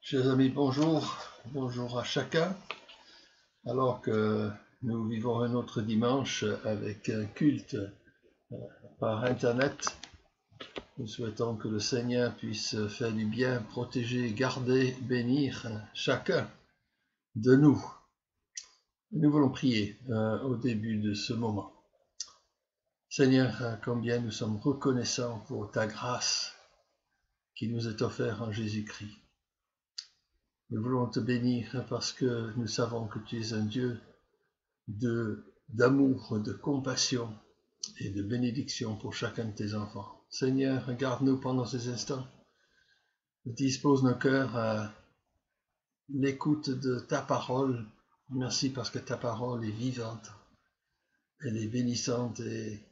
Chers amis, bonjour, bonjour à chacun. Alors que nous vivons un autre dimanche avec un culte par Internet, nous souhaitons que le Seigneur puisse faire du bien, protéger, garder, bénir chacun de nous. Nous voulons prier au début de ce moment. Seigneur, combien nous sommes reconnaissants pour ta grâce qui nous est offerte en Jésus-Christ. Nous voulons te bénir parce que nous savons que tu es un Dieu d'amour, de compassion et de bénédiction pour chacun de tes enfants. Seigneur, regarde-nous pendant ces instants. Dispose nos cœurs à l'écoute de ta parole. Merci parce que ta parole est vivante, elle est bénissante et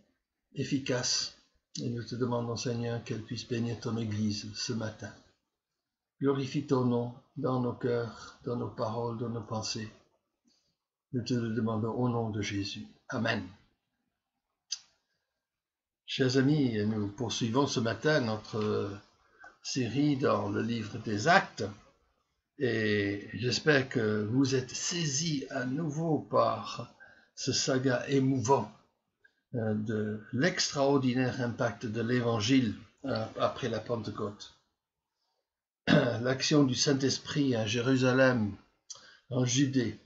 efficace. Et nous te demandons, Seigneur, qu'elle puisse bénir ton Église ce matin. Glorifie ton nom dans nos cœurs, dans nos paroles, dans nos pensées. Nous te le demandons au nom de Jésus. Amen. Chers amis, nous poursuivons ce matin notre série dans le livre des Actes et j'espère que vous êtes saisis à nouveau par ce saga émouvant de l'extraordinaire impact de l'Évangile après la Pentecôte. L'action du Saint-Esprit à Jérusalem, en Judée,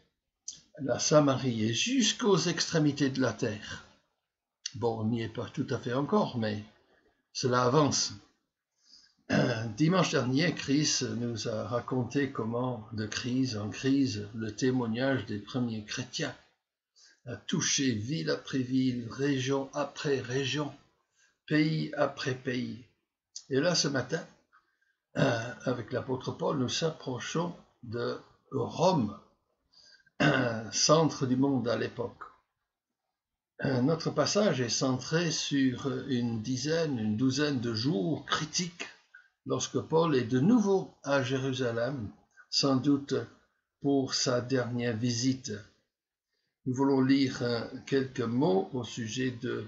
la Samarie et jusqu'aux extrémités de la terre. Bon, on n'y est pas tout à fait encore, mais cela avance. Dimanche dernier, Chris nous a raconté comment, de crise en crise, le témoignage des premiers chrétiens a touché ville après ville, région après région, pays après pays. Et là, ce matin, avec l'apôtre Paul, nous s'approchons de Rome, centre du monde à l'époque. Notre passage est centré sur une douzaine de jours critiques lorsque Paul est de nouveau à Jérusalem, sans doute pour sa dernière visite. Nous voulons lire quelques mots au sujet de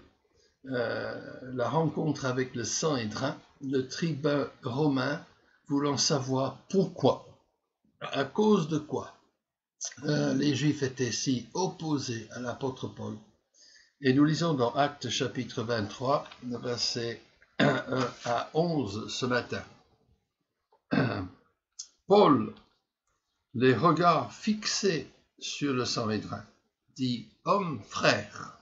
la rencontre avec le Sanhédrin, le tribun romain voulant savoir pourquoi, à cause de quoi les Juifs étaient si opposés à l'apôtre Paul. Et nous lisons dans Actes chapitre 23, versets 1 à 11 ce matin. Paul, les regards fixés sur le Sanhédrin, dit « Homme frère,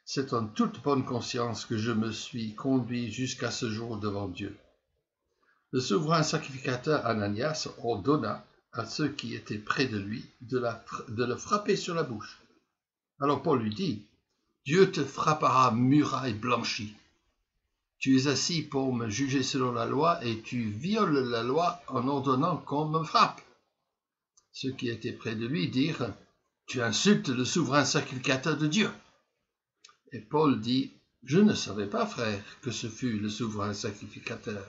c'est en toute bonne conscience que je me suis conduit jusqu'à ce jour devant Dieu. Le souverain sacrificateur Ananias ordonna à ceux qui étaient près de lui de le frapper sur la bouche. Alors Paul lui dit, « Dieu te frappera muraille blanchie. Tu es assis pour me juger selon la loi et tu violes la loi en ordonnant qu'on me frappe. » Ceux qui étaient près de lui dirent, « Tu insultes le souverain sacrificateur de Dieu. » Et Paul dit, « Je ne savais pas, frère, que ce fût le souverain sacrificateur,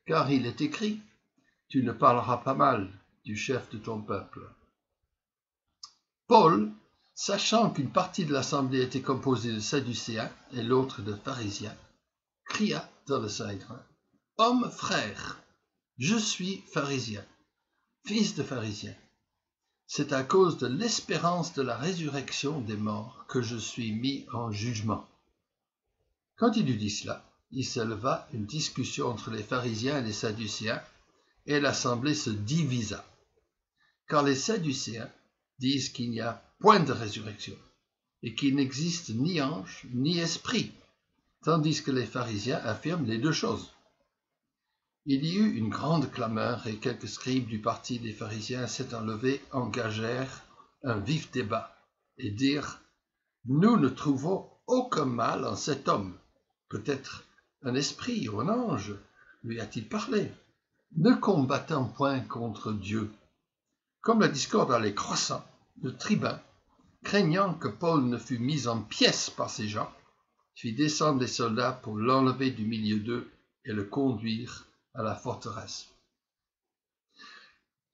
car il est écrit, « Tu ne parleras pas mal du chef de ton peuple. » Paul, sachant qu'une partie de l'assemblée était composée de Sadducéens et l'autre de pharisiens, cria dans le Sanhédrin, « Homme frère, je suis pharisien, fils de pharisien. C'est à cause de l'espérance de la résurrection des morts que je suis mis en jugement. » Quand il eut dit cela, il s'éleva une discussion entre les pharisiens et les sadducéens, et l'assemblée se divisa. Car les sadducéens disent qu'il n'y a point de résurrection, et qu'il n'existe ni ange ni esprit, tandis que les pharisiens affirment les deux choses. Il y eut une grande clameur, et quelques scribes du parti des pharisiens s'étant levés engagèrent un vif débat, et dirent, « Nous ne trouvons aucun mal en cet homme. Peut-être un esprit ou un ange lui a-t-il parlé. Ne combattons point contre Dieu. » Comme la discorde allait croissant, le tribun, craignant que Paul ne fût mis en pièces par ces gens, fit descendre les soldats pour l'enlever du milieu d'eux et le conduire à la forteresse.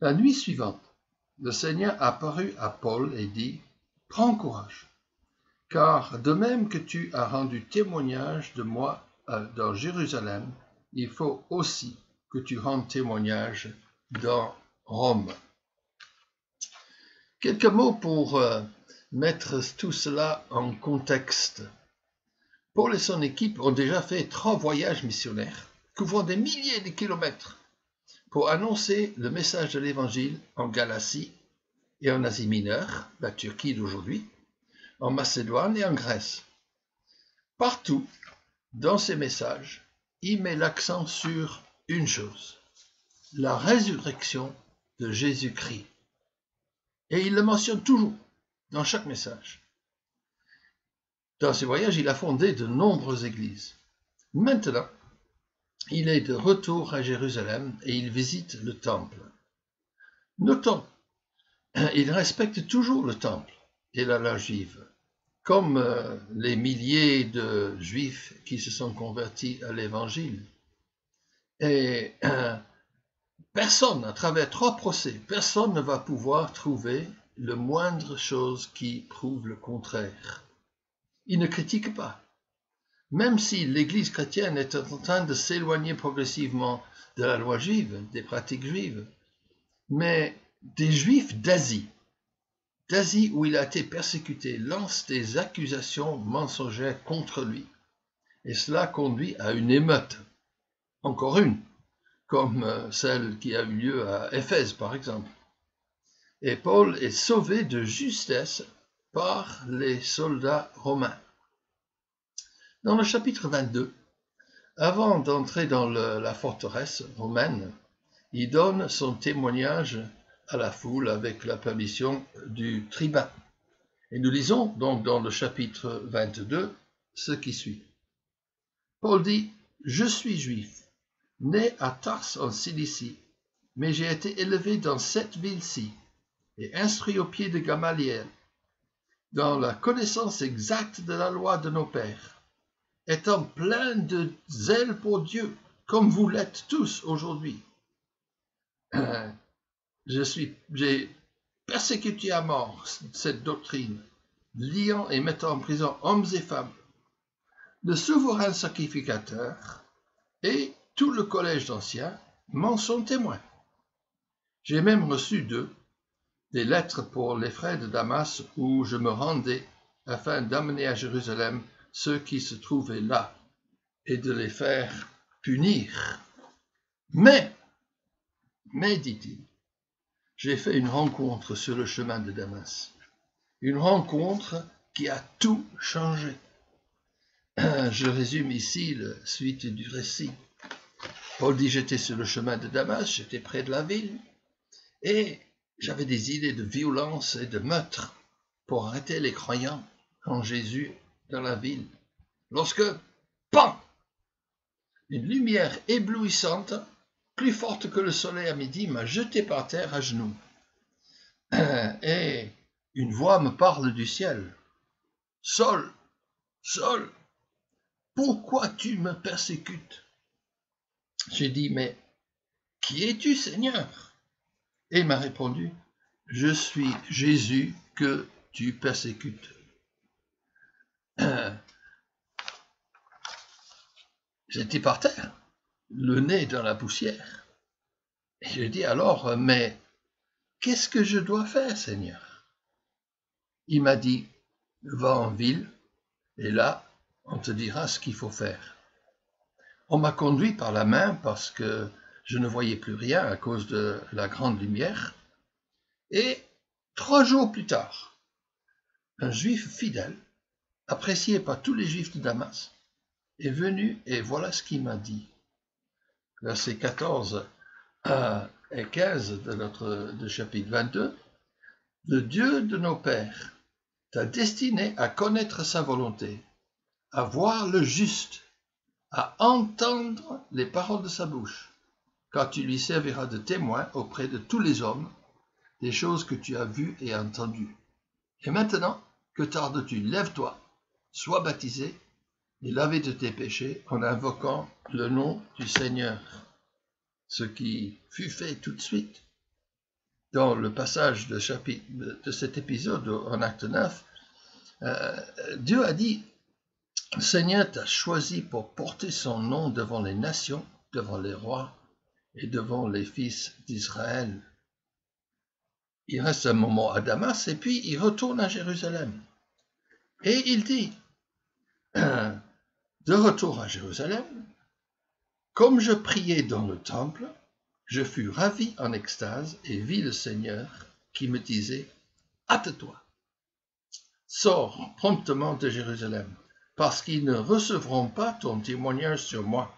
La nuit suivante, le Seigneur apparut à Paul et dit, « Prends courage, car de même que tu as rendu témoignage de moi dans Jérusalem, il faut aussi que tu rendes témoignage dans Rome. Quelques mots pour mettre tout cela en contexte. Paul et son équipe ont déjà fait 3 voyages missionnaires, couvrant des milliers de kilomètres, pour annoncer le message de l'Évangile en Galatie et en Asie mineure, la Turquie d'aujourd'hui, en Macédoine et en Grèce. Partout, dans ces messages, il met l'accent sur une chose, la résurrection de Jésus-Christ. Et il le mentionne toujours, dans chaque message. Dans ces voyages, il a fondé de nombreuses églises. Maintenant, il est de retour à Jérusalem et il visite le temple. Notons, il respecte toujours le temple et la loi juive, comme les milliers de juifs qui se sont convertis à l'évangile. Et personne, à travers 3 procès, personne ne va pouvoir trouver le moindre chose qui prouve le contraire. Il ne critique pas. Même si l'Église chrétienne est en train de s'éloigner progressivement de la loi juive, des pratiques juives, mais des Juifs d'Asie où il a été persécuté, lancent des accusations mensongères contre lui. Et cela conduit à une émeute, encore une, comme celle qui a eu lieu à Éphèse par exemple. Et Paul est sauvé de justesse par les soldats romains. Dans le chapitre 22, avant d'entrer dans la forteresse romaine, il donne son témoignage à la foule avec la permission du tribun. Et nous lisons donc dans le chapitre 22 ce qui suit. Paul dit « Je suis juif, né à Tars en Cilicie, mais j'ai été élevé dans cette ville-ci et instruit au pied de Gamaliel, dans la connaissance exacte de la loi de nos pères, étant plein de zèle pour Dieu, comme vous l'êtes tous aujourd'hui. J'ai persécuté à mort cette doctrine, liant et mettant en prison hommes et femmes. Le souverain sacrificateur et tout le collège d'anciens m'en sont témoins. J'ai même reçu d'eux des lettres pour les frères de Damas où je me rendais afin d'amener à Jérusalem ceux qui se trouvaient là et de les faire punir. Mais, dit-il, j'ai fait une rencontre sur le chemin de Damas, une rencontre qui a tout changé. Je résume ici la suite du récit. Paul dit, j'étais sur le chemin de Damas, j'étais près de la ville, et j'avais des idées de violence et de meurtre pour arrêter les croyants en Jésus dans la ville. Lorsque, PAM! Une lumière éblouissante, plus forte que le soleil à midi, m'a jeté par terre à genoux. Et une voix me parle du ciel. Saul, Saul, pourquoi tu me persécutes? J'ai dit, mais qui es-tu, Seigneur? Et il m'a répondu, je suis Jésus que tu persécutes. J'étais par terre, le nez dans la poussière. Et j'ai dit alors, mais qu'est-ce que je dois faire, Seigneur? Il m'a dit, va en ville, et là, on te dira ce qu'il faut faire. On m'a conduit par la main parce que je ne voyais plus rien à cause de la grande lumière. Et 3 jours plus tard, un juif fidèle, apprécié par tous les juifs de Damas, est venu et voilà ce qu'il m'a dit. Versets 14 et 15 de chapitre 22. Le Dieu de nos pères t'a destiné à connaître sa volonté, à voir le juste, à entendre les paroles de sa bouche, car tu lui serviras de témoin auprès de tous les hommes des choses que tu as vues et entendues. Et maintenant, que tardes-tu? Lève-toi, sois baptisé et lavé de tes péchés en invoquant le nom du Seigneur. Ce qui fut fait tout de suite. Dans le passage de cet épisode en Acte 9, Dieu a dit, le Seigneur t'a choisi pour porter son nom devant les nations, devant les rois et devant les fils d'Israël. il reste un moment à Damas et puis il retourne à Jérusalem. Et il dit, de retour à Jérusalem, comme je priais dans le temple, je fus ravi en extase et vis le Seigneur qui me disait, hâte-toi, sors promptement de Jérusalem, parce qu'ils ne recevront pas ton témoignage sur moi.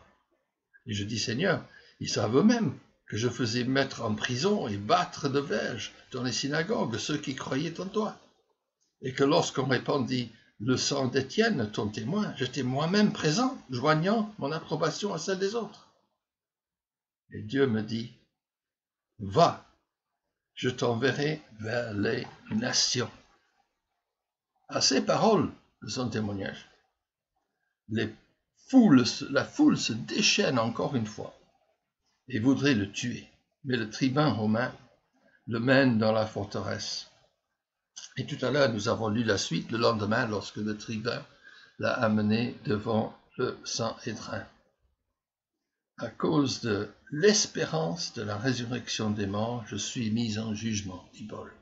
Et je dis, Seigneur, ils savent eux-mêmes que je faisais mettre en prison et battre de verge dans les synagogues ceux qui croyaient en toi. Et que lorsqu'on répandit le sang d'Étienne, ton témoin, j'étais moi-même présent, joignant mon approbation à celle des autres. Et Dieu me dit, va, je t'enverrai vers les nations. À ces paroles de son témoignage, la foule se déchaîne encore une fois et voudrait le tuer. Mais le tribun romain le mène dans la forteresse. Et tout à l'heure, nous avons lu la suite le lendemain lorsque le tribun l'a amené devant le Sanhédrin. À cause de l'espérance de la résurrection des morts, je suis mis en jugement, dit Paul.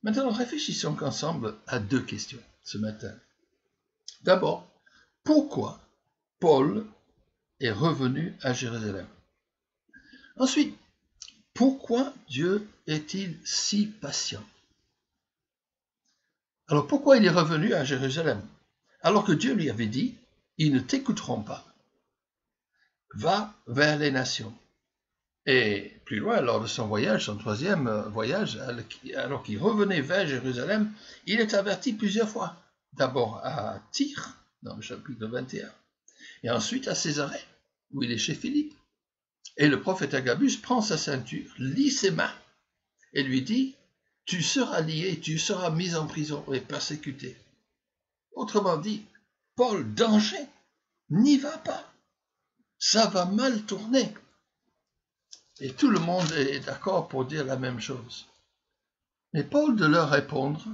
Maintenant, réfléchissons ensemble à deux questions ce matin. D'abord, pourquoi Paul est revenu à Jérusalem? Ensuite, pourquoi Dieu est-il si patient? Alors pourquoi il est revenu à Jérusalem? Alors que Dieu lui avait dit, ils ne t'écouteront pas. Va vers les nations. Et plus loin, lors de son voyage, son troisième voyage, alors qu'il revenait vers Jérusalem, il est averti plusieurs fois. D'abord à Tyr, dans le chapitre 21, et ensuite à Césarée, où il est chez Philippe. Et le prophète Agabus prend sa ceinture, lie ses mains, et lui dit, tu seras lié, tu seras mis en prison et persécuté. Autrement dit, Paul, danger, n'y va pas, ça va mal tourner. Et tout le monde est d'accord pour dire la même chose. Mais Paul de leur répondre,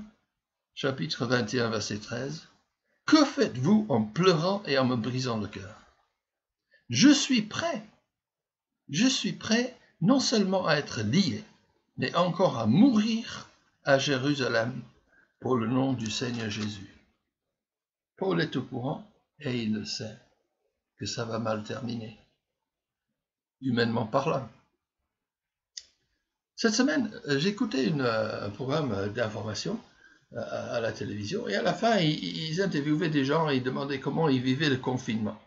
chapitre 21, verset 13, « Que faites-vous en pleurant et en me brisant le cœur? Je suis prêt non seulement à être lié, mais encore à mourir à Jérusalem pour le nom du Seigneur Jésus. » Paul est au courant et il le sait que ça va mal terminer, humainement parlant. Cette semaine, j'écoutais un programme d'information à la télévision et à la fin, ils interviewaient des gens et ils demandaient comment ils vivaient le confinement.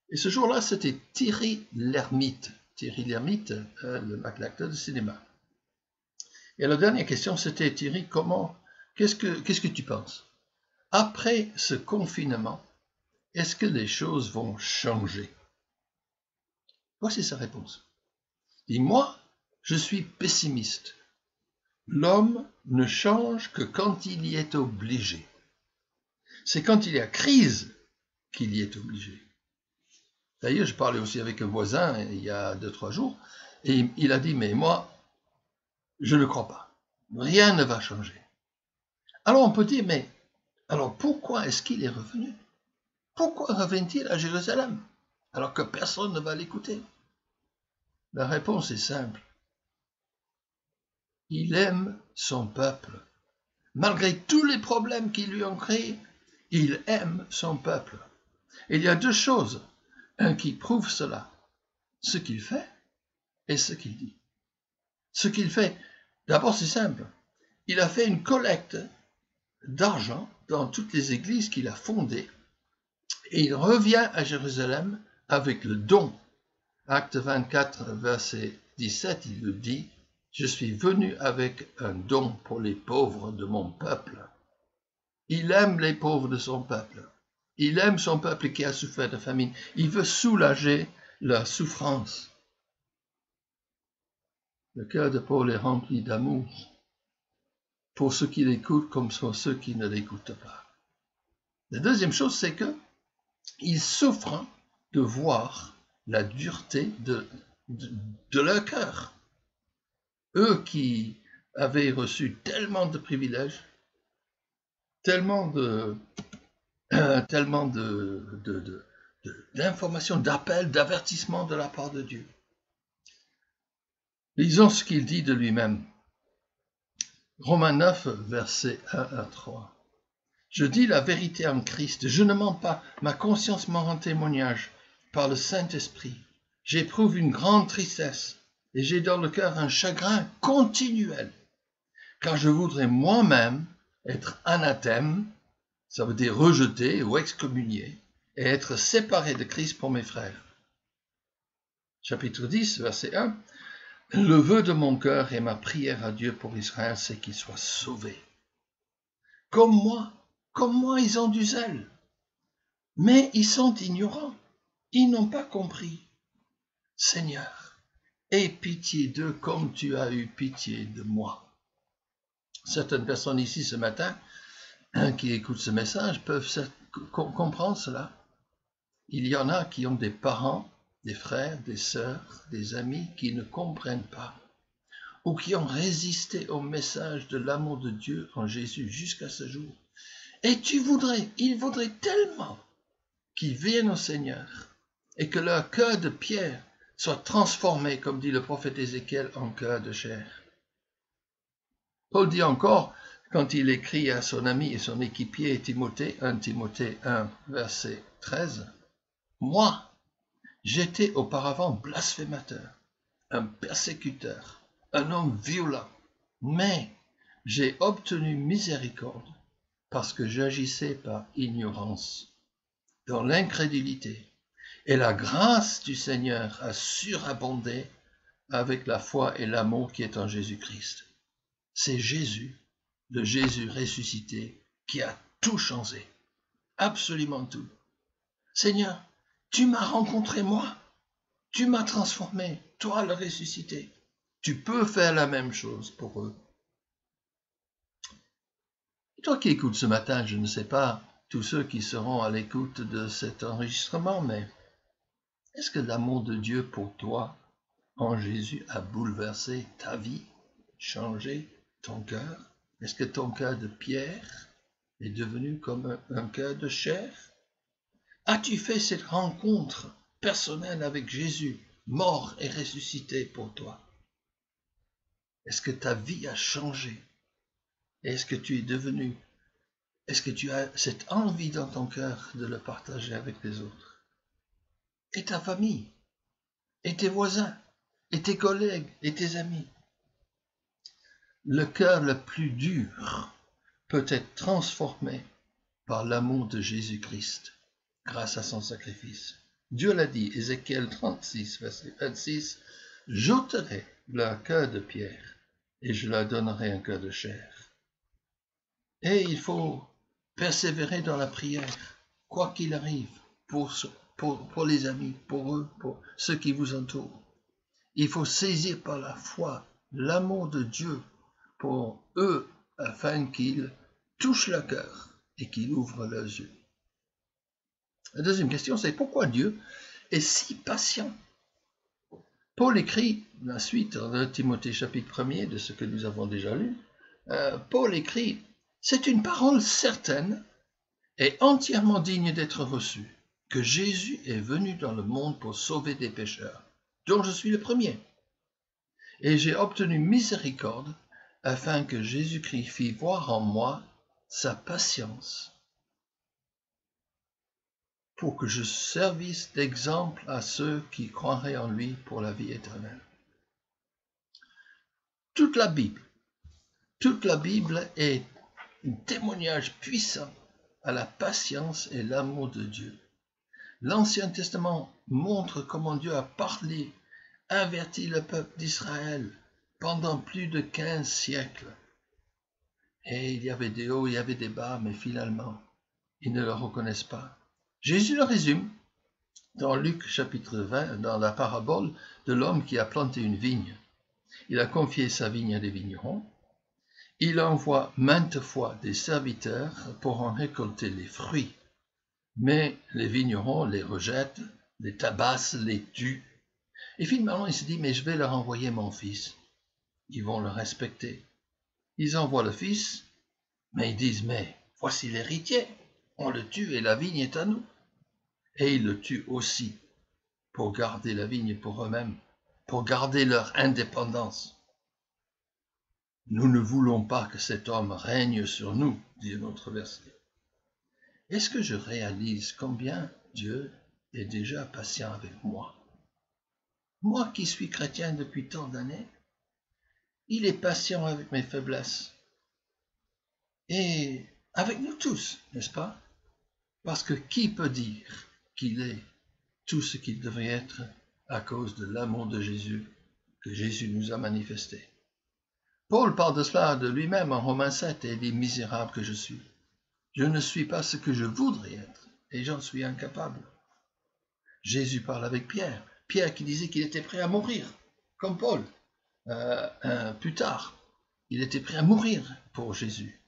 Et ce jour-là, c'était Thierry Lhermitte. Thierry Lhermitte, l'acteur de cinéma. Et la dernière question, c'était Thierry, qu'est-ce que tu penses? Après ce confinement, est-ce que les choses vont changer? Voici sa réponse. Il dit, moi, je suis pessimiste. L'homme ne change que quand il y est obligé. C'est quand il y a crise qu'il y est obligé. D'ailleurs, je parlais aussi avec un voisin il y a 2-3 jours, et il a dit, mais moi, je ne crois pas. Rien ne va changer. Alors on peut dire, mais alors pourquoi est-ce qu'il est revenu? Pourquoi revient-il à Jérusalem alors que personne ne va l'écouter? La réponse est simple. Il aime son peuple. Malgré tous les problèmes qui lui ont créés, il aime son peuple. Et il y a deux choses qui prouvent cela. Ce qu'il fait et ce qu'il dit. Ce qu'il fait, d'abord c'est simple. Il a fait une collecte d'argent dans toutes les églises qu'il a fondées. Et il revient à Jérusalem avec le don. Acte 24, verset 17, il le dit, « Je suis venu avec un don pour les pauvres de mon peuple. » Il aime les pauvres de son peuple. Il aime son peuple qui a souffert de famine. Il veut soulager leur souffrance. Le cœur de Paul est rempli d'amour pour ceux qui l'écoutent comme pour ceux qui ne l'écoutent pas. La deuxième chose, c'est que il souffre de voir la dureté de leur cœur. Eux qui avaient reçu tellement de privilèges, tellement d'informations, d'appels, d'avertissements de la part de Dieu. Lisons ce qu'il dit de lui-même. Romains 9, versets 1 à 3. Je dis la vérité en Christ, je ne mens pas, ma conscience m'en rend témoignage par le Saint-Esprit. J'éprouve une grande tristesse et j'ai dans le cœur un chagrin continuel, car je voudrais moi-même être anathème, ça veut dire rejeté ou excommunié, et être séparé de Christ pour mes frères. Chapitre 10, verset 1. Le vœu de mon cœur et ma prière à Dieu pour Israël, c'est qu'il soit sauvé. Comme moi, ils ont du zèle. Mais ils sont ignorants. Ils n'ont pas compris. Seigneur, aie pitié d'eux comme tu as eu pitié de moi. Certaines personnes ici ce matin qui écoutent ce message peuvent comprendre cela. Il y en a qui ont des parents, des frères, des sœurs, des amis qui ne comprennent pas ou qui ont résisté au message de l'amour de Dieu en Jésus jusqu'à ce jour. Et ils voudraient tellement qu'ils viennent au Seigneur et que leur cœur de pierre soit transformé, comme dit le prophète Ézéchiel, en cœur de chair. Paul dit encore, quand il écrit à son ami et son équipier Timothée, 1 Timothée 1, verset 13, « Moi, j'étais auparavant blasphémateur, un persécuteur, un homme violent, mais j'ai obtenu miséricorde parce que j'agissais par ignorance, dans l'incrédulité, et la grâce du Seigneur a surabondé avec la foi et l'amour qui est en Jésus-Christ. » C'est Jésus, le Jésus ressuscité, qui a tout changé, absolument tout. Seigneur, tu m'as rencontré moi, tu m'as transformé, toi le ressuscité. Tu peux faire la même chose pour eux. Et toi qui écoutes ce matin, je ne sais pas tous ceux qui seront à l'écoute de cet enregistrement, mais est-ce que l'amour de Dieu pour toi en Jésus a bouleversé ta vie, changé ton cœur? Est-ce que ton cœur de pierre est devenu comme un cœur de chair? As-tu fait cette rencontre personnelle avec Jésus, mort et ressuscité pour toi? Est-ce que ta vie a changé? Est-ce que tu as cette envie dans ton cœur de le partager avec les autres? Et ta famille, et tes voisins, et tes collègues, et tes amis? Le cœur le plus dur peut être transformé par l'amour de Jésus-Christ, grâce à son sacrifice. Dieu l'a dit, Ézéchiel 36, verset 26, « J'ôterai leur cœur de pierre et je leur donnerai un cœur de chair. » Et il faut persévérer dans la prière, quoi qu'il arrive, pour les amis, pour eux, pour ceux qui vous entourent. Il faut saisir par la foi l'amour de Dieu pour eux, afin qu'ils touchent leur cœur et qu'ils ouvrent leurs yeux. La deuxième question, c'est pourquoi Dieu est si patient? Paul écrit, la suite de Timothée chapitre 1er, de ce que nous avons déjà lu, Paul écrit, « C'est une parole certaine et entièrement digne d'être reçue, que Jésus est venu dans le monde pour sauver des pécheurs, dont je suis le premier. Et j'ai obtenu miséricorde afin que Jésus-Christ fît voir en moi sa patience, pour que je servisse d'exemple à ceux qui croiraient en lui pour la vie éternelle. » Toute la Bible est un témoignage puissant à la patience et l'amour de Dieu. L'Ancien Testament montre comment Dieu a parlé, averti le peuple d'Israël pendant plus de 15 siècles. Et il y avait des hauts, il y avait des bas, mais finalement, ils ne le reconnaissent pas. Jésus le résume dans Luc chapitre 20, dans la parabole de l'homme qui a planté une vigne. Il a confié sa vigne à des vignerons. Il envoie maintes fois des serviteurs pour en récolter les fruits. Mais les vignerons les rejettent, les tabassent, les tuent. Et finalement, il se dit, mais je vais leur envoyer mon fils. Ils vont le respecter. Ils envoient le fils, mais ils disent, mais voici l'héritier. On le tue et la vigne est à nous. Et ils le tuent aussi pour garder la vigne pour eux-mêmes. pour garder leur indépendance. Nous ne voulons pas que cet homme règne sur nous, dit un autre verset. Est-ce que je réalise combien Dieu est déjà patient avec moi? Moi qui suis chrétien depuis tant d'années, il est patient avec mes faiblesses. Et avec nous tous, n'est-ce pas? Parce que qui peut dire qu'il est tout ce qu'il devrait être à cause de l'amour de Jésus que Jésus nous a manifesté? Paul parle de cela de lui-même en Romains 7 et dit « Misérable que je suis. Je ne suis pas ce que je voudrais être et j'en suis incapable. » Jésus parle avec Pierre. Pierre qui disait qu'il était prêt à mourir, comme Paul. Plus tard, il était prêt à mourir pour Jésus.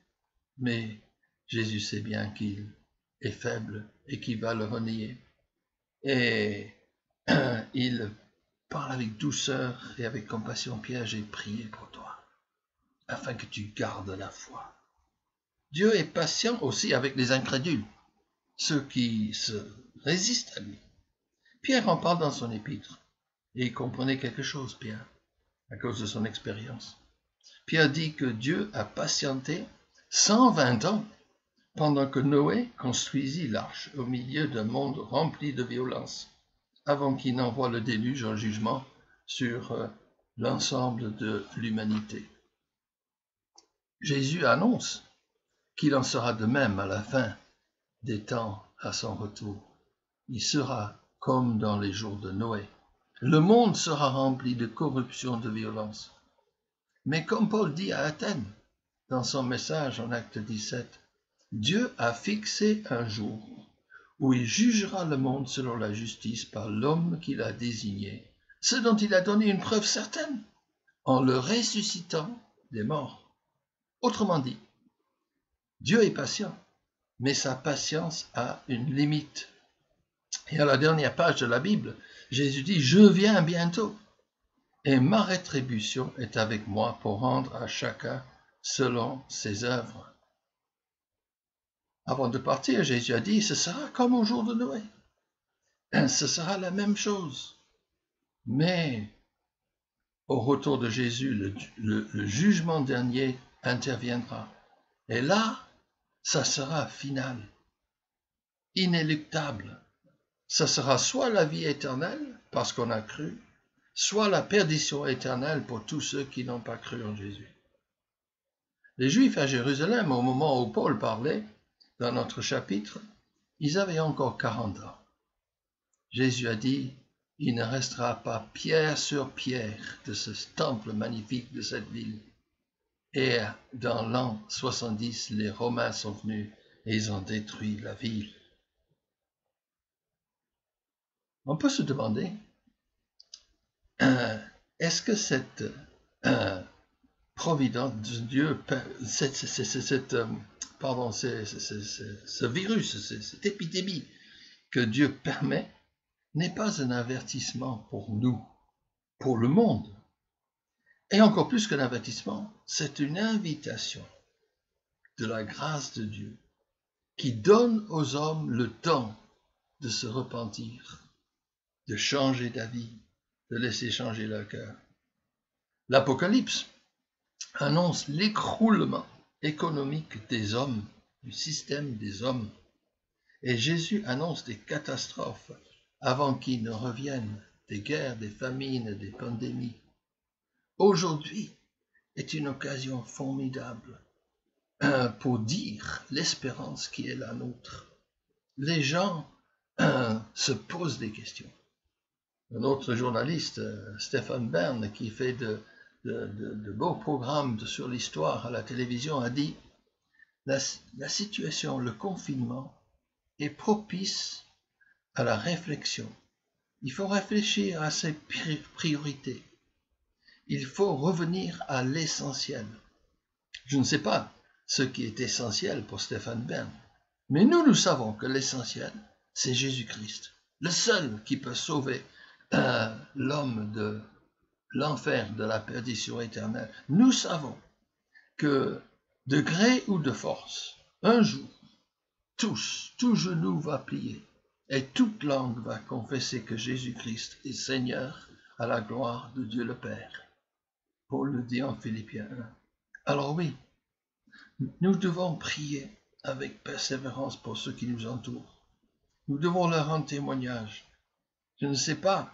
Mais Jésus sait bien qu'il est faible et qu'il va le renier. Et il parle avec douceur et avec compassion. Pierre, j'ai prié pour toi, afin que tu gardes la foi. Dieu est patient aussi avec les incrédules, ceux qui se résistent à lui. Pierre en parle dans son épître, et il comprenait quelque chose, Pierre, à cause de son expérience. Pierre dit que Dieu a patienté 120 ans pendant que Noé construisit l'arche au milieu d'un monde rempli de violence, avant qu'il n'envoie le déluge en jugement sur l'ensemble de l'humanité. Jésus annonce qu'il en sera de même à la fin des temps à son retour. Il sera comme dans les jours de Noé. Le monde sera rempli de corruption, de violence. Mais comme Paul dit à Athènes, dans son message en Acte 17, Dieu a fixé un jour où il jugera le monde selon la justice par l'homme qu'il a désigné, ce dont il a donné une preuve certaine, en le ressuscitant des morts. Autrement dit, Dieu est patient, mais sa patience a une limite. Et à la dernière page de la Bible, Jésus dit « Je viens bientôt, et ma rétribution est avec moi pour rendre à chacun selon ses œuvres. » Avant de partir, Jésus a dit « Ce sera comme au jour de Noé. Ce sera la même chose. » Mais au retour de Jésus, le jugement dernier interviendra. Et là, ça sera final, inéluctable. Ça sera soit la vie éternelle, parce qu'on a cru, soit la perdition éternelle pour tous ceux qui n'ont pas cru en Jésus. Les Juifs à Jérusalem, au moment où Paul parlait, dans notre chapitre, ils avaient encore 40 ans. Jésus a dit, il ne restera pas pierre sur pierre de ce temple magnifique de cette ville. Et dans l'an 70, les Romains sont venus et ils ont détruit la ville. On peut se demander, est-ce que cette providence de Dieu, ce virus, cette épidémie que Dieu permet, n'est pas un avertissement pour nous, pour le monde. Et encore plus qu'un avertissement, c'est une invitation de la grâce de Dieu qui donne aux hommes le temps de se repentir, de changer d'avis, de laisser changer leur cœur. L'Apocalypse annonce l'écroulement économique des hommes, du système des hommes. Et Jésus annonce des catastrophes avant qu'ils ne reviennent, des guerres, des famines, des pandémies. Aujourd'hui est une occasion formidable pour dire l'espérance qui est la nôtre. Les gens se posent des questions. Un autre journaliste, Stéphane Bern, qui fait de beaux programmes sur l'histoire à la télévision, a dit la situation, le confinement est propice à la réflexion. Il faut réfléchir à ses priorités. Il faut revenir à l'essentiel. Je ne sais pas ce qui est essentiel pour Stéphane Bern, mais nous savons que l'essentiel, c'est Jésus-Christ, le seul qui peut sauver l'homme de l'enfer, de la perdition éternelle. Nous savons que de gré ou de force, un jour, tout genou va plier et toute langue va confesser que Jésus-Christ est Seigneur à la gloire de Dieu le Père. Paul le dit en Philippiens 1. Alors oui, nous devons prier avec persévérance pour ceux qui nous entourent. Nous devons leur rendre témoignage. Je ne sais pas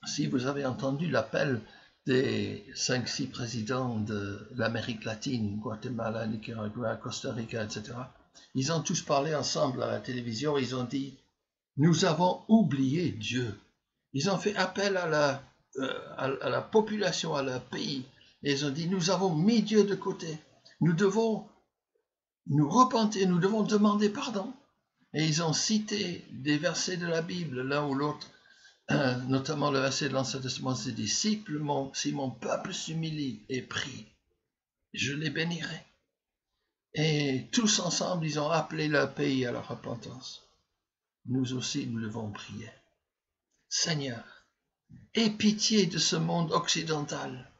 si vous avez entendu l'appel des 5-6 présidents de l'Amérique latine, Guatemala, Nicaragua, Costa Rica, etc. Ils ont tous parlé ensemble à la télévision, ils ont dit « Nous avons oublié Dieu ». Ils ont fait appel à la population, à leur pays, et ils ont dit « Nous avons mis Dieu de côté, nous devons nous repentir, nous devons demander pardon ». Et ils ont cité des versets de la Bible, l'un ou l'autre, notamment le verset de l'Ancien Testament, ses disciples, si mon peuple s'humilie et prie, je les bénirai. Et tous ensemble, ils ont appelé leur pays à la repentance. Nous aussi, nous devons prier. Seigneur, aie pitié de ce monde occidental.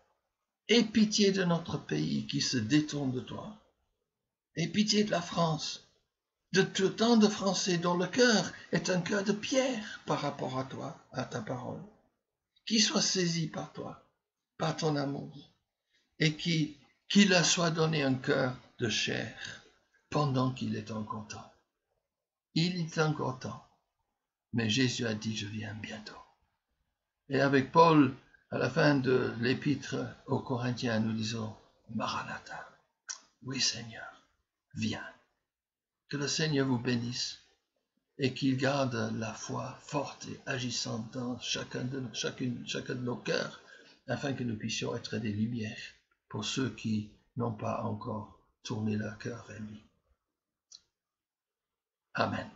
Aie pitié de notre pays qui se détourne de toi. Aie pitié de la France, de tant de Français dont le cœur est un cœur de pierre par rapport à toi, à ta parole, qui soient saisis par toi, par ton amour, et qu'il leur soit donné un cœur de chair pendant qu'il est encore temps. Il est encore temps, mais Jésus a dit, je viens bientôt. Et avec Paul, à la fin de l'épître aux Corinthiens, nous disons, Maranatha, oui Seigneur, viens. Que le Seigneur vous bénisse et qu'il garde la foi forte et agissante dans chacun de nos cœurs, afin que nous puissions être des lumières pour ceux qui n'ont pas encore tourné leur cœur vers lui. Amen.